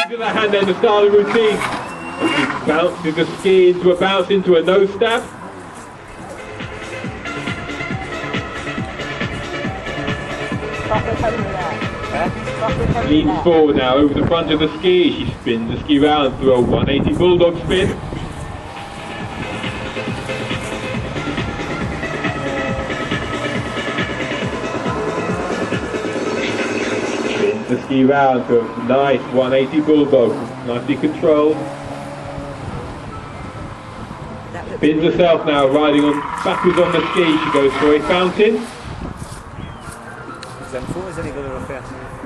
To the hand then to start the routine. He bounces the ski into a bounce into a nose stab. Leans forward now over the front of the ski. She spins the ski round through a 180 bulldog spin. Spins the ski round to a nice 180 bulldog, nicely controlled. Spins herself now, riding on backwards on the ski. She goes for a fountain. Zijn voor is any good or fair?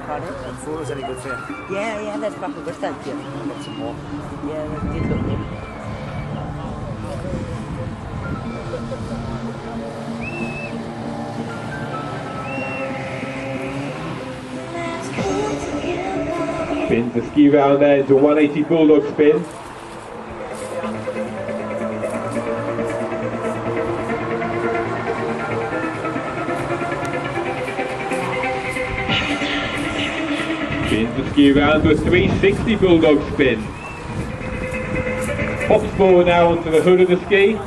Pardon? And for is any good fair? Yeah, that's probably bastante. Got some more. Yeah, that's good. Spins the ski round there into a 180 bulldog spin. Spins the ski round to a 360 bulldog spin. Hops forward now onto the hood of the ski.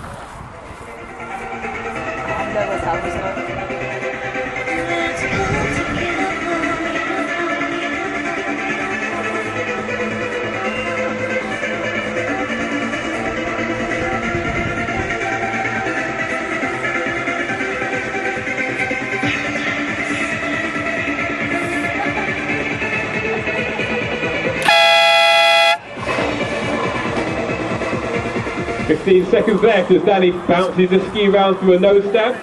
.15 seconds left as Danny bounces the ski round through a nose stab.